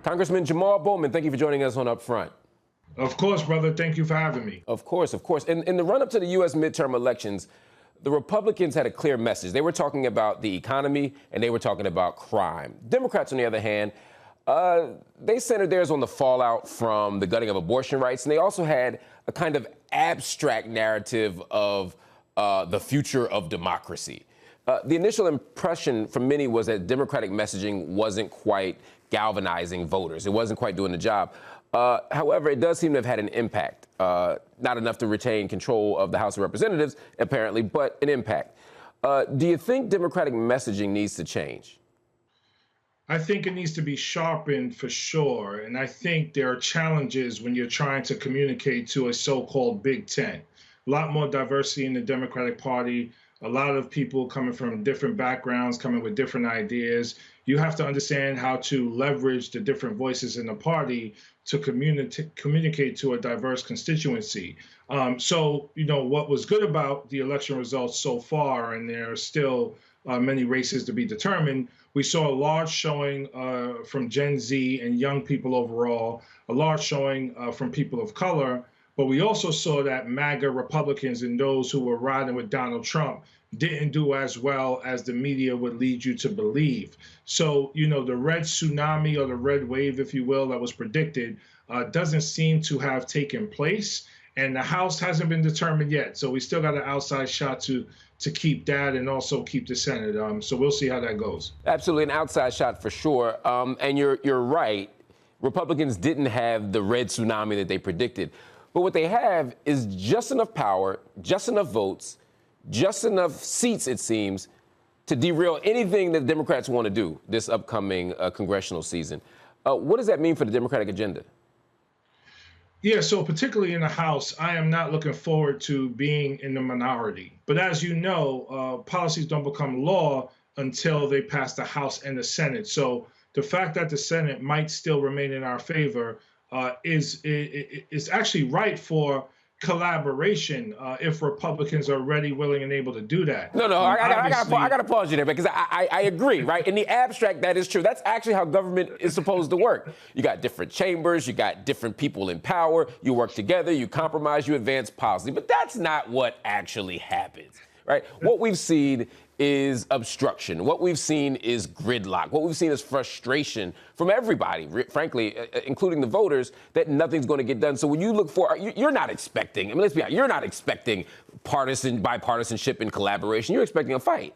Congressman Jamaal Bowman, thank you for joining us on UpFront. Of course, brother. Thank you for having me. Of course, of course. In the run-up to the U.S. midterm elections, the Republicans had a clear message. They were talking about the economy and they were talking about crime. Democrats, on the other hand, they centered theirs on the fallout from the gutting of abortion rights, and they also had a kind of abstract narrative of the future of democracy. The initial impression from many was that Democratic messaging wasn't quite galvanizing voters. It wasn't quite doing the job. However, it does seem to have had an impact. Not enough to retain control of the House of Representatives, apparently, but an impact. Do you think Democratic messaging needs to change? I think it needs to be sharpened for sure. And I think there are challenges when you're trying to communicate to a so-called Big Ten. A lot more diversity in the Democratic Party, a lot of people coming from different backgrounds, coming with different ideas. You have to understand how to leverage the different voices in the party to communicate to a diverse constituency. So, what was good about the election results so far, and there are still many races to be determined, we saw a large showing from Gen Z and young people overall, a large showing from people of color, but we also saw that MAGA Republicans and those who were riding with Donald Trump didn't do as well as the media would lead you to believe. So, the red tsunami or the red wave, if you will, that was predicted doesn't seem to have taken place. And the House hasn't been determined yet. So we still got an outside shot to keep that and also keep the Senate. So we'll see how that goes. Absolutely, an outside shot for sure. And you're right. Republicans didn't have the red tsunami that they predicted. But what they have is just enough power, just enough votes, just enough seats, it seems, to derail anything that Democrats want to do this upcoming congressional season. What does that mean for the Democratic agenda? Yeah, so particularly in the House, I am not looking forward to being in the minority. But as you know, policies don't become law until they pass the House and the Senate. So the fact that the Senate might still remain in our favor is actually right for collaboration if Republicans are ready, willing, and able to do that. No, I got to pause you there because I agree, right? In the abstract, that is true. That's actually how government is supposed to work. You got different chambers, you got different people in power, you work together, you compromise, you advance policy. But that's not what actually happens, right? What we've seen is obstruction. What we've seen is gridlock. What we've seen is frustration from everybody, frankly, including the voters, that nothing's going to get done. So when you look for, you're not expecting, let's be honest, you're not expecting bipartisanship and collaboration. You're expecting a fight.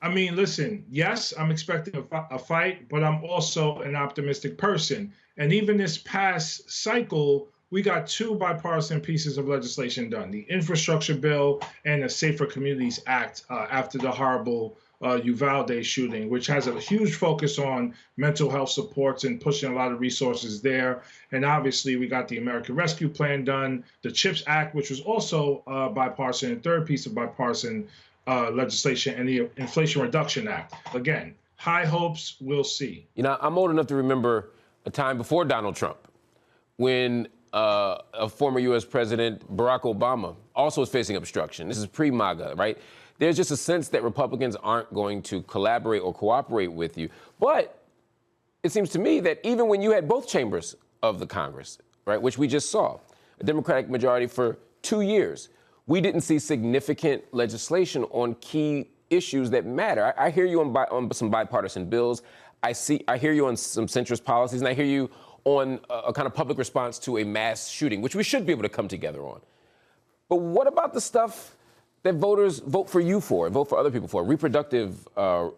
I mean, listen, yes, I'm expecting a fight, but I'm also an optimistic person. And even this past cycle, we got two bipartisan pieces of legislation done, the infrastructure bill and the Safer Communities Act after the horrible Uvalde shooting, which has a huge focus on mental health supports and pushing a lot of resources there. And obviously, we got the American Rescue Plan done, the CHIPS Act, which was also bipartisan, and third piece of bipartisan legislation, and the Inflation Reduction Act. Again, high hopes, we'll see. I'm old enough to remember a time before Donald Trump when a former U.S. President, Barack Obama, also was facing obstruction. This is pre-MAGA, right? There's just a sense that Republicans aren't going to collaborate or cooperate with you. But it seems to me that even when you had both chambers of the Congress, right, which we just saw, a Democratic majority for 2 years, we didn't see significant legislation on key issues that matter. I hear you on some bipartisan bills. I hear you on some centrist policies, and I hear you on a kind of public response to a mass shooting, which we should be able to come together on. But what about the stuff that voters vote for you for, vote for other people for? Reproductive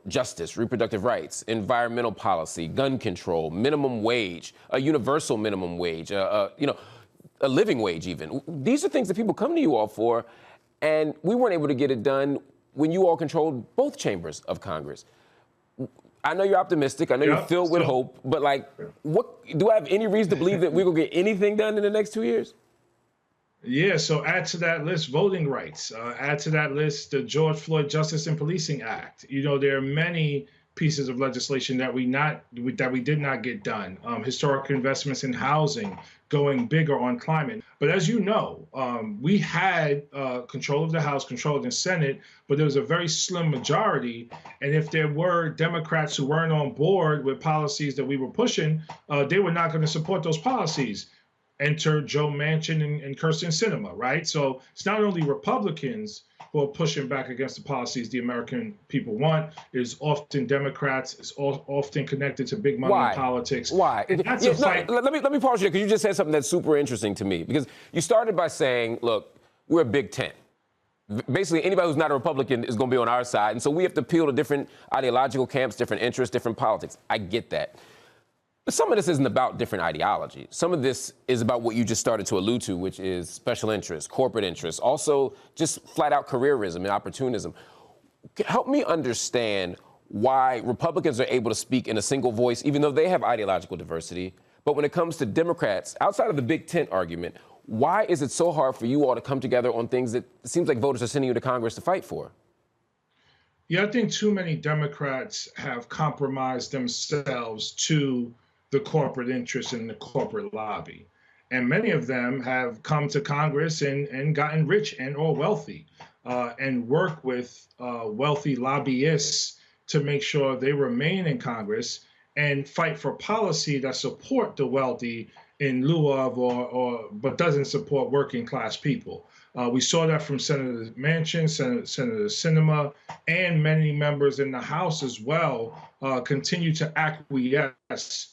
justice, reproductive rights, environmental policy, gun control, minimum wage, a universal minimum wage, a living wage even. These are things that people come to you all for, and we weren't able to get it done when you all controlled both chambers of Congress. I know you're optimistic. I know you're filled with hope. But, what do I have any reason to believe that we're going to get anything done in the next 2 years? Yeah, so add to that list voting rights. Add to that list the George Floyd Justice and Policing Act. There are many pieces of legislation that we did not get done. Historic investments in housing, going bigger on climate. But as you know, we had control of the House, control of the Senate, but there was a very slim majority. And if there were Democrats who weren't on board with policies that we were pushing, they were not going to support those policies. Enter Joe Manchin and Kyrsten Sinema, right? So it's not only Republicans who are pushing back against the policies the American people want. It's often Democrats. It's often connected to big money in politics. Why? And that's a fight. No, let me pause you there, because you just said something that's super interesting to me. Because you started by saying, look, we're a Big Tent. Basically, anybody who's not a Republican is going to be on our side. And so we have to appeal to different ideological camps, different interests, different politics. I get that. But some of this isn't about different ideology. Some of this is about what you just started to allude to, which is special interests, corporate interests, also just flat out careerism and opportunism. Help me understand why Republicans are able to speak in a single voice, even though they have ideological diversity. But when it comes to Democrats, outside of the Big Tent argument, why is it so hard for you all to come together on things that it seems like voters are sending you to Congress to fight for? Yeah, I think too many Democrats have compromised themselves to the corporate interests and the corporate lobby. And many of them have come to Congress and gotten rich and or wealthy and work with wealthy lobbyists to make sure they remain in Congress and fight for policy that support the wealthy in lieu of but doesn't support working class people. We saw that from Senator Manchin, Senator Sinema, and many members in the House as well continue to acquiesce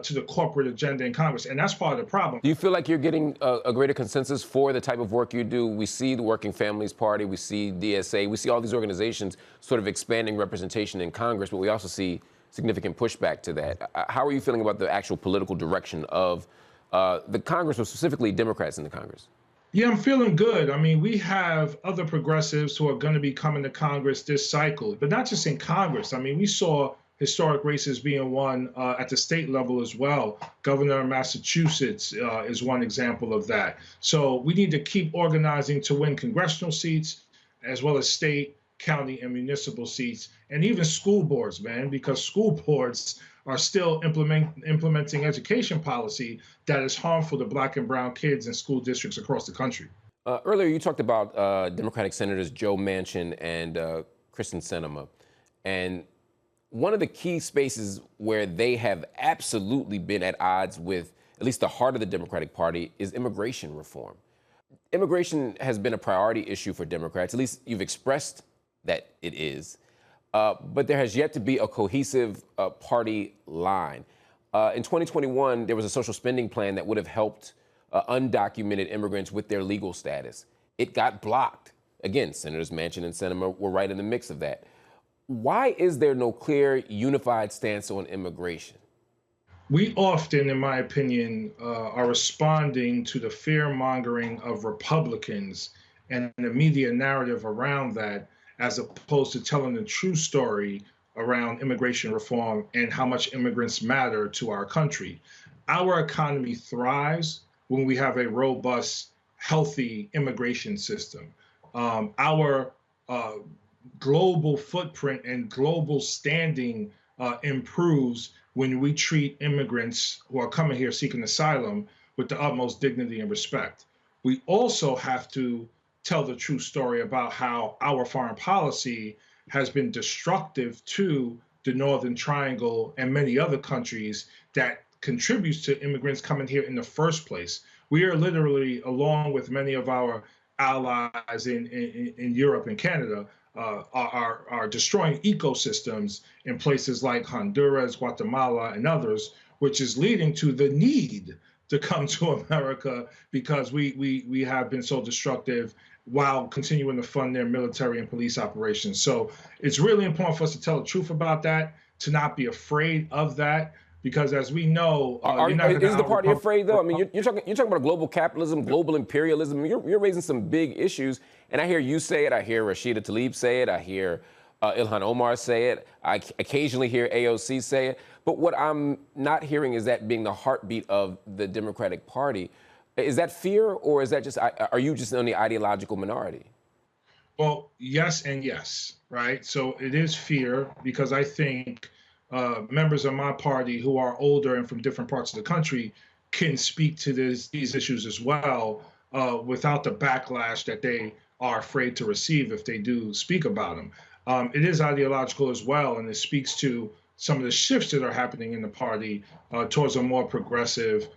to the corporate agenda in Congress. And that's part of the problem. Do you feel like you're getting a greater consensus for the type of work you do? We see the Working Families Party, we see DSA, we see all these organizations sort of expanding representation in Congress, but we also see significant pushback to that. How are you feeling about the actual political direction of the Congress, or specifically Democrats in the Congress? Yeah, I'm feeling good. I mean, we have other progressives who are going to be coming to Congress this cycle, but not just in Congress. I mean, we saw historic races being won at the state level as well. Governor of Massachusetts is one example of that. So we need to keep organizing to win congressional seats, as well as state, county, and municipal seats, and even school boards, man, because school boards are still implementing education policy that is harmful to Black and brown kids in school districts across the country. Earlier, you talked about Democratic Senators Joe Manchin and Kyrsten Sinema. And one of the key spaces where they have absolutely been at odds with at least the heart of the Democratic Party is immigration reform. Immigration has been a priority issue for Democrats, at least you've expressed that it is. But there has yet to be a cohesive party line. In 2021, there was a social spending plan that would have helped undocumented immigrants with their legal status. It got blocked. Again, Senators Manchin and Sinema were right in the mix of that. Why is there no clear, unified stance on immigration? We often, in my opinion, are responding to the fear-mongering of Republicans and the media narrative around that, as opposed to telling the true story around immigration reform and how much immigrants matter to our country. Our economy thrives when we have a robust, healthy immigration system. Our global footprint and global standing improves when we treat immigrants who are coming here seeking asylum with the utmost dignity and respect. We also have to tell the true story about how our foreign policy has been destructive to the Northern Triangle and many other countries that contributes to immigrants coming here in the first place. We are literally, along with many of our allies in Europe and Canada, are destroying ecosystems in places like Honduras, Guatemala, and others, which is leading to the need to come to America because we have been so destructive while continuing to fund their military and police operations. So it's really important for us to tell the truth about that, to not be afraid of that, because as we know, is the party afraid though? I mean, you're talking about global capitalism, global imperialism. You're raising some big issues, and I hear you say it. I hear Rashida Tlaib say it. I hear Ilhan Omar say it. I occasionally hear AOC say it. But what I'm not hearing is that being the heartbeat of the Democratic Party. Is that fear, or is that just, are you just on the ideological minority? Well, yes and yes, right? So it is fear because I think members of my party who are older and from different parts of the country can speak to these issues as well without the backlash that they are afraid to receive if they do speak about them. It is ideological as well, and it speaks to some of the shifts that are happening in the party towards a more progressive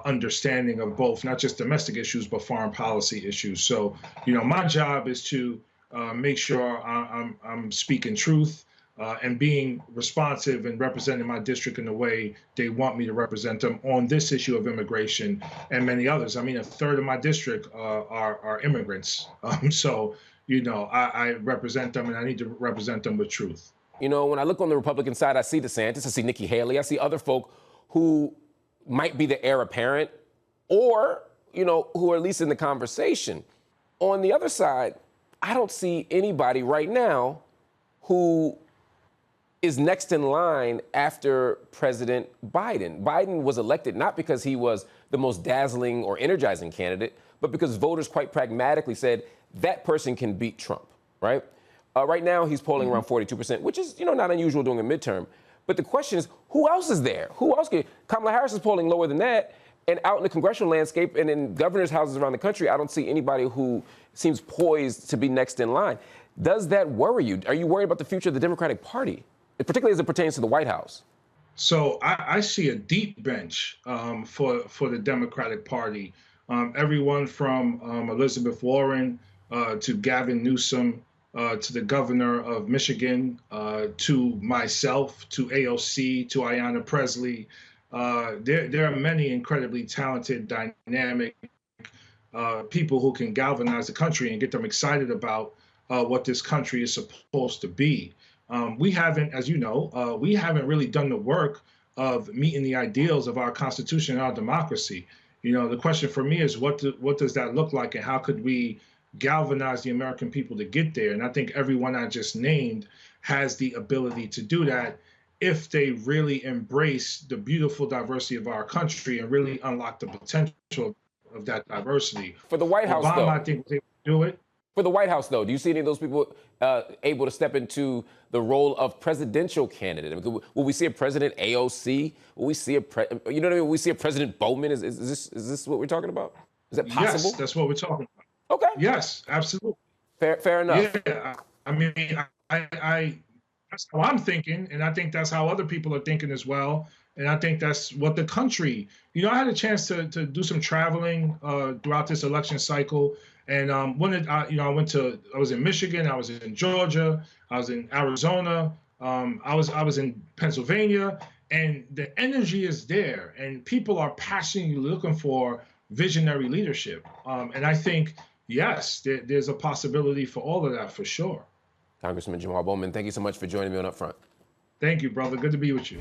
understanding of both, not just domestic issues, but foreign policy issues. So, my job is to make sure I'm speaking truth and being responsive and representing my district in the way they want me to represent them on this issue of immigration and many others. I mean, a third of my district are immigrants. I represent them and I need to represent them with truth. When I look on the Republican side, I see DeSantis, I see Nikki Haley, I see other folk who might be the heir apparent or, who are at least in the conversation. On the other side, I don't see anybody right now who is next in line after President Biden. Biden was elected not because he was the most dazzling or energizing candidate, but because voters quite pragmatically said that person can beat Trump, right? Right now, he's polling around 42%, which is, not unusual during a midterm. But the question is, who else is there? Who else can? Kamala Harris is polling lower than that. And out in the congressional landscape and in governor's houses around the country, I don't see anybody who seems poised to be next in line. Does that worry you? Are you worried about the future of the Democratic Party, particularly as it pertains to the White House? So I see a deep bench for the Democratic Party. Everyone from Elizabeth Warren to Gavin Newsom to the governor of Michigan to myself to AOC to Ayanna Pressley. There are many incredibly talented, dynamic people who can galvanize the country and get them excited about what this country is supposed to be. We haven't, as you know, we haven't really done the work of meeting the ideals of our Constitution and our democracy. The question for me is what does that look like, and how could we galvanize the American people to get there? And I think everyone I just named has the ability to do that if they really embrace the beautiful diversity of our country and really unlock the potential of that diversity. For the White House, Obama, though, I think, was able to do it. For the White House, though, do you see any of those people able to step into the role of presidential candidate? I mean, will we see a President AOC? Will we see Will we see a President Bowman? Is this what we're talking about? Is that possible? Yes, that's what we're talking about. Okay. Yes, absolutely. Fair enough. Yeah, I mean, I that's how I'm thinking, and I think that's how other people are thinking as well. And I think that's what the country. I had a chance to do some traveling throughout this election cycle, and I was in Michigan, I was in Georgia, I was in Arizona, I was in Pennsylvania, and the energy is there, and people are passionately looking for visionary leadership, and I think. Yes, there's a possibility for all of that, for sure. Congressman Jamaal Bowman, thank you so much for joining me on UpFront. Thank you, brother. Good to be with you.